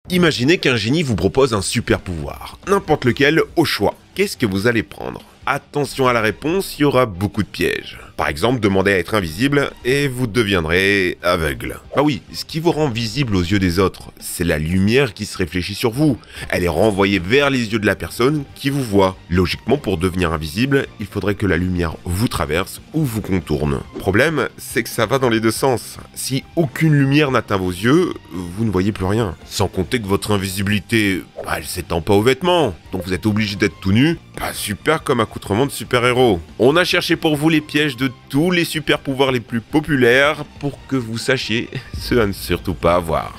Imaginez qu'un génie vous propose un super pouvoir, n'importe lequel au choix. Qu'est-ce que vous allez prendre? Attention à la réponse, il y aura beaucoup de pièges. Par exemple, demandez à être invisible et vous deviendrez aveugle. Bah oui, ce qui vous rend visible aux yeux des autres, c'est la lumière qui se réfléchit sur vous. Elle est renvoyée vers les yeux de la personne qui vous voit. Logiquement, pour devenir invisible, il faudrait que la lumière vous traverse ou vous contourne. Problème, c'est que ça va dans les deux sens. Si aucune lumière n'atteint vos yeux, vous ne voyez plus rien. Sans compter que votre invisibilité, elle s'étend pas aux vêtements, donc vous êtes obligé d'être tout nu. Pas super comme accoutrement de super-héros. On a cherché pour vous les pièges de tous les super-pouvoirs les plus populaires pour que vous sachiez ce à ne surtout pas avoir.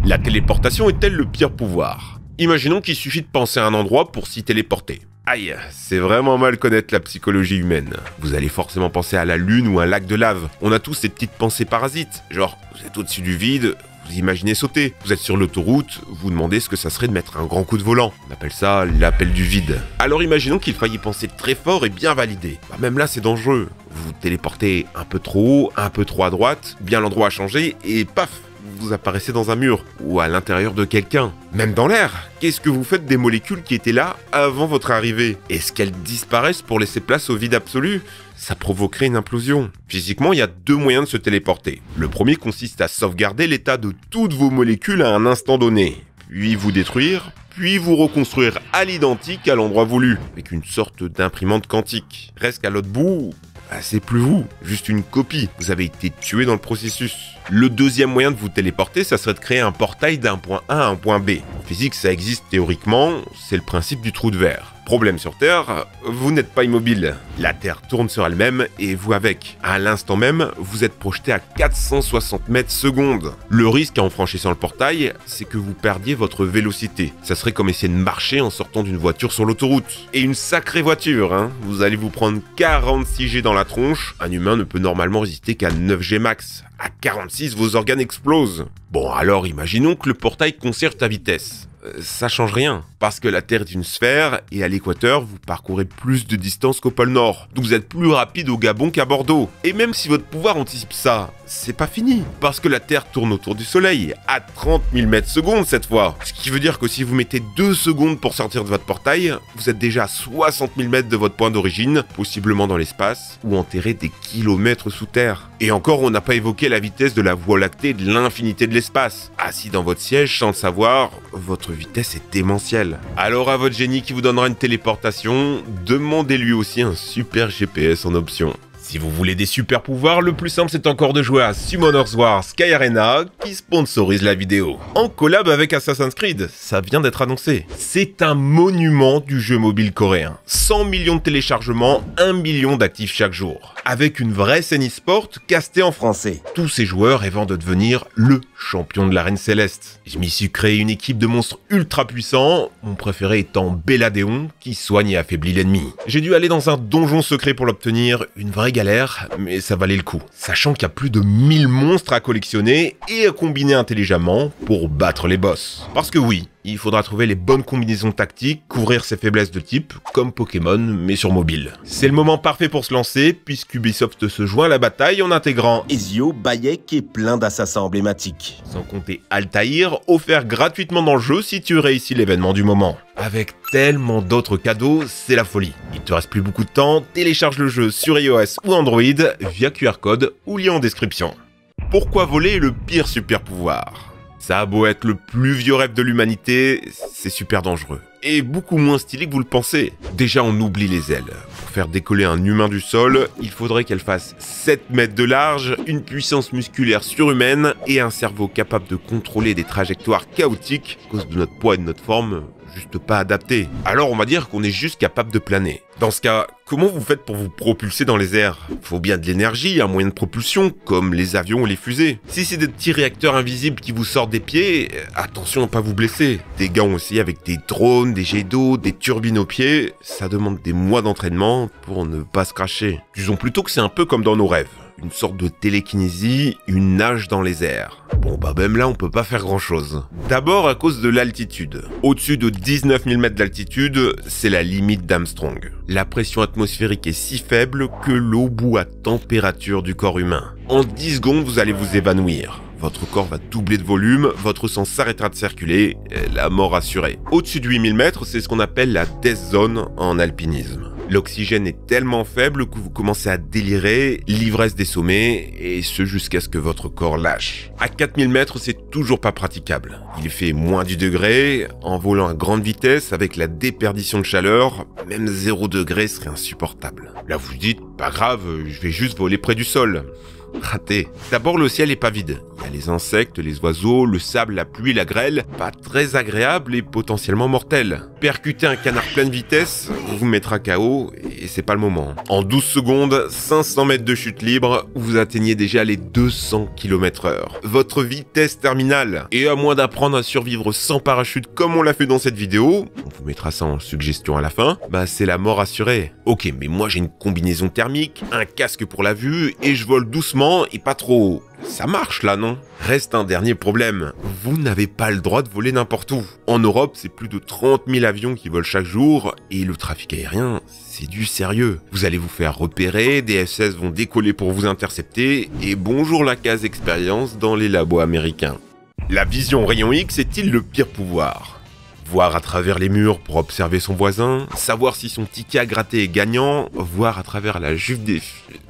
La téléportation est-elle le pire pouvoir? Imaginons qu'il suffit de penser à un endroit pour s'y téléporter. Aïe, c'est vraiment mal connaître la psychologie humaine. Vous allez forcément penser à la lune ou un lac de lave. On a tous ces petites pensées parasites, genre vous êtes au-dessus du vide, vous imaginez sauter. Vous êtes sur l'autoroute, vous demandez ce que ça serait de mettre un grand coup de volant. On appelle ça l'appel du vide. Alors imaginons qu'il faille y penser très fort et bien validé. Bah, même là c'est dangereux. Vous vous téléportez un peu trop haut, un peu trop à droite, bien l'endroit a changé et paf, vous apparaissez dans un mur ou à l'intérieur de quelqu'un. Même dans l'air, qu'est-ce que vous faites des molécules qui étaient là avant votre arrivée? Est-ce qu'elles disparaissent pour laisser place au vide absolu? Ça provoquerait une implosion. Physiquement, il y a deux moyens de se téléporter. Le premier consiste à sauvegarder l'état de toutes vos molécules à un instant donné, puis vous détruire, puis vous reconstruire à l'identique à l'endroit voulu, avec une sorte d'imprimante quantique. Reste qu'à l'autre bout, c'est plus vous, juste une copie. Vous avez été tué dans le processus. Le deuxième moyen de vous téléporter, ça serait de créer un portail d'un point A à un point B. En physique, ça existe théoriquement, c'est le principe du trou de verre. Problème sur Terre, vous n'êtes pas immobile. La Terre tourne sur elle-même et vous avec. À l'instant même, vous êtes projeté à 460 mètres secondes. Le risque en franchissant le portail, c'est que vous perdiez votre vélocité. Ça serait comme essayer de marcher en sortant d'une voiture sur l'autoroute. Et une sacrée voiture, hein. Vous allez vous prendre 46 G dans la tronche. Un humain ne peut normalement résister qu'à 9 G max. À 46, vos organes explosent. Bon, alors imaginons que le portail conserve ta vitesse. Ça change rien, parce que la Terre est une sphère, et à l'équateur, vous parcourez plus de distance qu'au pôle Nord. Donc vous êtes plus rapide au Gabon qu'à Bordeaux. Et même si votre pouvoir anticipe ça, c'est pas fini, parce que la Terre tourne autour du Soleil, à 30 000 mètres secondes cette fois. Ce qui veut dire que si vous mettez 2 secondes pour sortir de votre portail, vous êtes déjà à 60 000 mètres de votre point d'origine, possiblement dans l'espace, ou enterré des kilomètres sous terre. Et encore, on n'a pas évoqué la vitesse de la Voie lactée de l'infinité de l'espace. Assis dans votre siège sans le savoir, votre vitesse est démentielle. Alors à votre génie qui vous donnera une téléportation, demandez-lui aussi un super GPS en option. Si vous voulez des super pouvoirs, le plus simple c'est encore de jouer à Summoners War Sky Arena qui sponsorise la vidéo. En collab avec Assassin's Creed, ça vient d'être annoncé. C'est un monument du jeu mobile coréen. 100 millions de téléchargements, 1 million d'actifs chaque jour. Avec une vraie scène e-sport castée en français. Tous ces joueurs rêvant de devenir le champion de l'arène céleste. Je m'y suis créé une équipe de monstres ultra puissants, mon préféré étant Belladeon qui soigne et affaiblit l'ennemi. J'ai dû aller dans un donjon secret pour l'obtenir, une vraie galère, mais ça valait le coup. Sachant qu'il y a plus de 1000 monstres à collectionner et à combiner intelligemment pour battre les boss. Parce que oui, il faudra trouver les bonnes combinaisons tactiques, couvrir ses faiblesses de type, comme Pokémon, mais sur mobile. C'est le moment parfait pour se lancer, puisqu'Ubisoft se joint à la bataille en intégrant Ezio, Bayek et plein d'assassins emblématiques. Sans compter Altaïr, offert gratuitement dans le jeu si tu réussis l'événement du moment. Avec tellement d'autres cadeaux, c'est la folie. Il te reste plus beaucoup de temps, télécharge le jeu sur iOS ou Android via QR code ou lien en description. Pourquoi voler est le pire super pouvoir? Ça a beau être le plus vieux rêve de l'humanité, c'est super dangereux. Et beaucoup moins stylé que vous le pensez. Déjà, on oublie les ailes. Pour faire décoller un humain du sol, il faudrait qu'elle fasse 7 mètres de large, une puissance musculaire surhumaine et un cerveau capable de contrôler des trajectoires chaotiques à cause de notre poids et de notre forme juste pas adaptées. Alors on va dire qu'on est juste capable de planer. Dans ce cas, comment vous faites pour vous propulser dans les airs? Faut bien de l'énergie, un moyen de propulsion, comme les avions ou les fusées. Si c'est des petits réacteurs invisibles qui vous sortent des pieds, attention à pas vous blesser. Des gars ont essayé avec des drones, des jets d'eau, des turbines aux pieds, ça demande des mois d'entraînement pour ne pas se cracher. Disons plutôt que c'est un peu comme dans nos rêves. Une sorte de télékinésie, une nage dans les airs. Bon bah même là on peut pas faire grand chose. D'abord à cause de l'altitude. Au-dessus de 19 000 mètres d'altitude, c'est la limite d'Armstrong. La pression atmosphérique est si faible que l'eau bout à température du corps humain. En 10 secondes vous allez vous évanouir. Votre corps va doubler de volume, votre sang s'arrêtera de circuler, et la mort assurée. Au-dessus de 8000 mètres, c'est ce qu'on appelle la death zone en alpinisme. L'oxygène est tellement faible que vous commencez à délirer, l'ivresse des sommets, et ce jusqu'à ce que votre corps lâche. À 4000 mètres, c'est toujours pas praticable. Il fait moins du degré, en volant à grande vitesse, avec la déperdition de chaleur, même 0 degré serait insupportable. Là vous dites, pas grave, je vais juste voler près du sol. Raté. D'abord, le ciel est pas vide. Il y a les insectes, les oiseaux, le sable, la pluie, la grêle, pas très agréable et potentiellement mortel. Percuter un canard pleine vitesse vous mettra KO et c'est pas le moment. En 12 secondes, 500 mètres de chute libre, vous atteignez déjà les 200 km/h. Votre vitesse terminale. Et à moins d'apprendre à survivre sans parachute comme on l'a fait dans cette vidéo, on vous mettra ça en suggestion à la fin, bah c'est la mort assurée. Ok, mais moi j'ai une combinaison thermique, un casque pour la vue et je vole doucement et pas trop haut. Ça marche là, non? Reste un dernier problème. Vous n'avez pas le droit de voler n'importe où. En Europe, c'est plus de 30 000 avions qui volent chaque jour et le trafic aérien, c'est du sérieux. Vous allez vous faire repérer, des F-16 vont décoller pour vous intercepter et bonjour la case expérience dans les labos américains. La vision rayon X est-il le pire pouvoir? Voir à travers les murs pour observer son voisin, savoir si son ticket à gratter est gagnant, voir à travers la jupe des...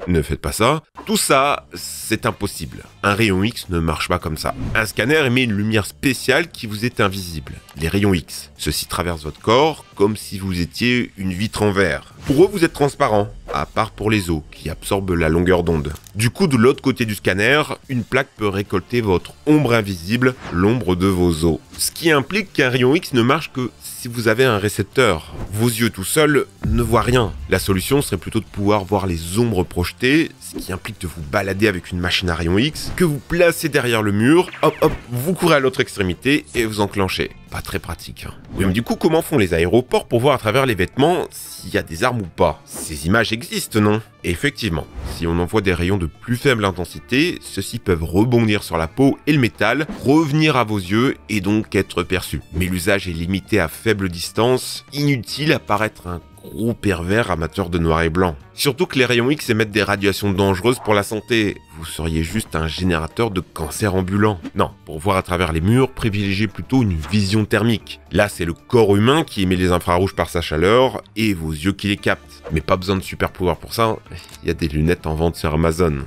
Ne faites pas ça. Tout ça, c'est impossible. Un rayon X ne marche pas comme ça. Un scanner émet une lumière spéciale qui vous est invisible. Les rayons X. Ceux-ci traversent votre corps comme si vous étiez une vitre en verre. Pour eux, vous êtes transparent, à part pour les os, qui absorbent la longueur d'onde. Du coup, de l'autre côté du scanner, une plaque peut récolter votre ombre invisible, l'ombre de vos os. Ce qui implique qu'un rayon X ne marche que si vous avez un récepteur. Vos yeux tout seuls ne voient rien. La solution serait plutôt de pouvoir voir les ombres projetées, ce qui implique de vous balader avec une machine à rayon X, que vous placez derrière le mur, hop hop, vous courez à l'autre extrémité et vous enclenchez. Pas très pratique. Oui, mais du coup, comment font les aéroports pour voir à travers les vêtements s'il y a des armes ou pas? Ces images existent, non? Effectivement, si on envoie des rayons de plus faible intensité, ceux-ci peuvent rebondir sur la peau et le métal, revenir à vos yeux et donc être perçus. Mais l'usage est limité à faible distance, inutile à paraître un gros pervers amateur de noir et blanc. Surtout que les rayons X émettent des radiations dangereuses pour la santé. Vous seriez juste un générateur de cancer ambulant. Non, pour voir à travers les murs, privilégiez plutôt une vision thermique. Là, c'est le corps humain qui émet les infrarouges par sa chaleur et vos yeux qui les captent. Mais pas besoin de super pouvoir pour ça, il y a des lunettes en vente sur Amazon.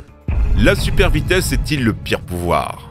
La super vitesse est-il le pire pouvoir?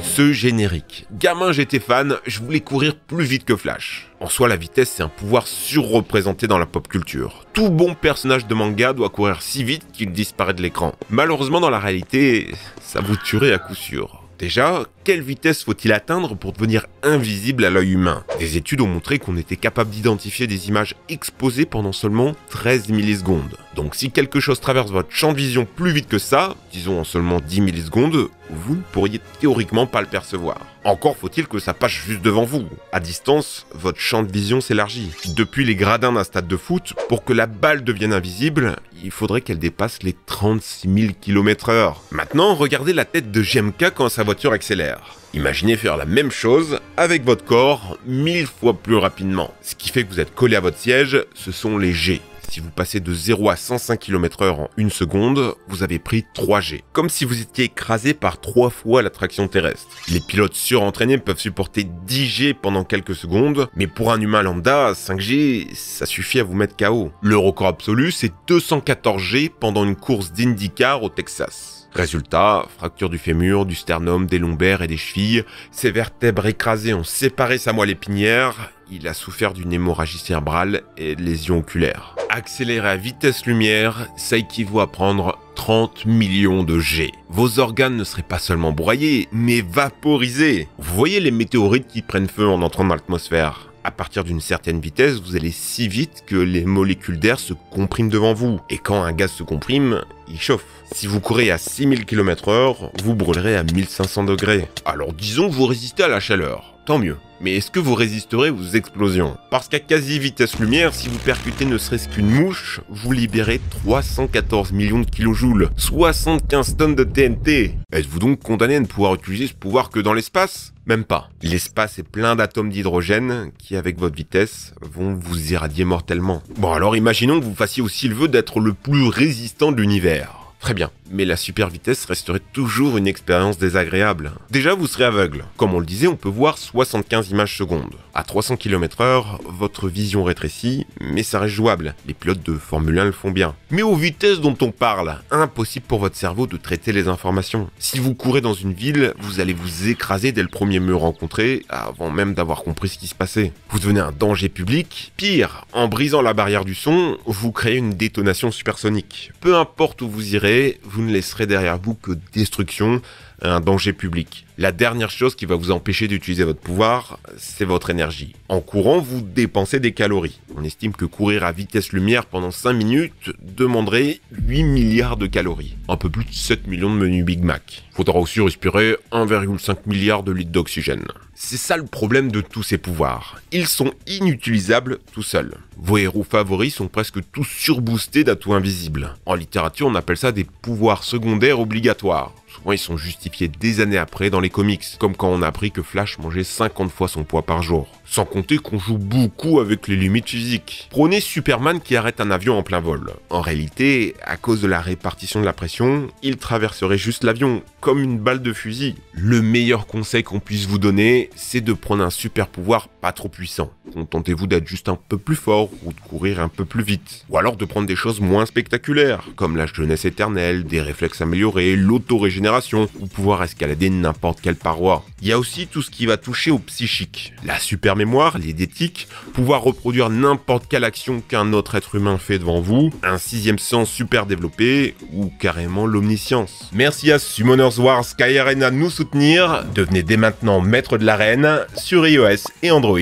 Ce générique. Gamin, j'étais fan, je voulais courir plus vite que Flash. En soi, la vitesse, c'est un pouvoir surreprésenté dans la pop culture. Tout bon personnage de manga doit courir si vite qu'il disparaît de l'écran. Malheureusement, dans la réalité, ça vous tuerait à coup sûr. Déjà, quelle vitesse faut-il atteindre pour devenir invisible à l'œil humain? Des études ont montré qu'on était capable d'identifier des images exposées pendant seulement 13 millisecondes. Donc si quelque chose traverse votre champ de vision plus vite que ça, disons en seulement 10 millisecondes, vous ne pourriez théoriquement pas le percevoir. Encore faut-il que ça passe juste devant vous. À distance, votre champ de vision s'élargit. Depuis les gradins d'un stade de foot, pour que la balle devienne invisible, il faudrait qu'elle dépasse les 36 000 km/h. Maintenant, regardez la tête de GMK quand sa voiture accélère. Imaginez faire la même chose avec votre corps 1000 fois plus rapidement. Ce qui fait que vous êtes collé à votre siège, ce sont les G. Si vous passez de 0 à 105 km/h en 1 seconde, vous avez pris 3 G. Comme si vous étiez écrasé par 3 fois la traction terrestre. Les pilotes surentraînés peuvent supporter 10 G pendant quelques secondes, mais pour un humain lambda, 5 G, ça suffit à vous mettre KO. Le record absolu, c'est 214 G pendant une course d'IndyCar au Texas. Résultat, fracture du fémur, du sternum, des lombaires et des chevilles, ses vertèbres écrasées ont séparé sa moelle épinière, il a souffert d'une hémorragie cérébrale et de lésions oculaires. Accélérer à vitesse lumière, ça équivaut à prendre 30 millions de G. Vos organes ne seraient pas seulement broyés, mais vaporisés. Vous voyez les météorites qui prennent feu en entrant dans l'atmosphère? À partir d'une certaine vitesse, vous allez si vite que les molécules d'air se compriment devant vous. Et quand un gaz se comprime, il chauffe. Si vous courez à 6000 km/h, vous brûlerez à 1500 degrés. Alors disons que vous résistez à la chaleur. Tant mieux. Mais est-ce que vous résisterez aux explosions? Parce qu'à quasi vitesse lumière, si vous percutez ne serait-ce qu'une mouche, vous libérez 314 millions de kilojoules, 75 tonnes de TNT. Êtes-vous donc condamné à ne pouvoir utiliser ce pouvoir que dans l'espace? Même pas. L'espace est plein d'atomes d'hydrogène qui, avec votre vitesse, vont vous irradier mortellement. Bon alors imaginons que vous fassiez aussi le vœu d'être le plus résistant de l'univers. Très bien, mais la super vitesse resterait toujours une expérience désagréable. Déjà, vous serez aveugle. Comme on le disait, on peut voir 75 images secondes. À 300 km/h, votre vision rétrécit, mais ça reste jouable. Les pilotes de Formule 1 le font bien. Mais aux vitesses dont on parle, impossible pour votre cerveau de traiter les informations. Si vous courez dans une ville, vous allez vous écraser dès le premier mur rencontré, avant même d'avoir compris ce qui se passait. Vous devenez un danger public. Pire, en brisant la barrière du son, vous créez une détonation supersonique. Peu importe où vous irez, vous ne laisserez derrière vous que destruction, un danger public. La dernière chose qui va vous empêcher d'utiliser votre pouvoir, c'est votre énergie. En courant, vous dépensez des calories. On estime que courir à vitesse lumière pendant 5 minutes demanderait 8 milliards de calories. Un peu plus de 7 millions de menus Big Mac. Faudra aussi respirer 1,5 milliard de litres d'oxygène. C'est ça le problème de tous ces pouvoirs. Ils sont inutilisables tout seuls. Vos héros favoris sont presque tous surboostés d'atouts invisibles. En littérature, on appelle ça des pouvoirs secondaires obligatoires. Souvent, ils sont justifiés des années après dans les comics, comme quand on a appris que Flash mangeait 50 fois son poids par jour. Sans compter qu'on joue beaucoup avec les limites physiques. Prenez Superman qui arrête un avion en plein vol. En réalité, à cause de la répartition de la pression, il traverserait juste l'avion, comme une balle de fusil. Le meilleur conseil qu'on puisse vous donner, c'est de prendre un super pouvoir pas trop puissant. Contentez-vous d'être juste un peu plus fort ou de courir un peu plus vite. Ou alors de prendre des choses moins spectaculaires, comme la jeunesse éternelle, des réflexes améliorés, l'autorégénération, ou pouvoir escalader n'importe quelle paroi. Il y a aussi tout ce qui va toucher au psychique. La super mémoire, l'idétique, pouvoir reproduire n'importe quelle action qu'un autre être humain fait devant vous, un sixième sens super développé, ou carrément l'omniscience. Merci à Summoners War Sky Arena de nous soutenir. Devenez dès maintenant maître de l'arène sur iOS et Android,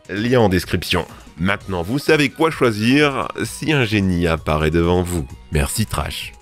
lien en description. Maintenant vous savez quoi choisir si un génie apparaît devant vous. Merci Trash.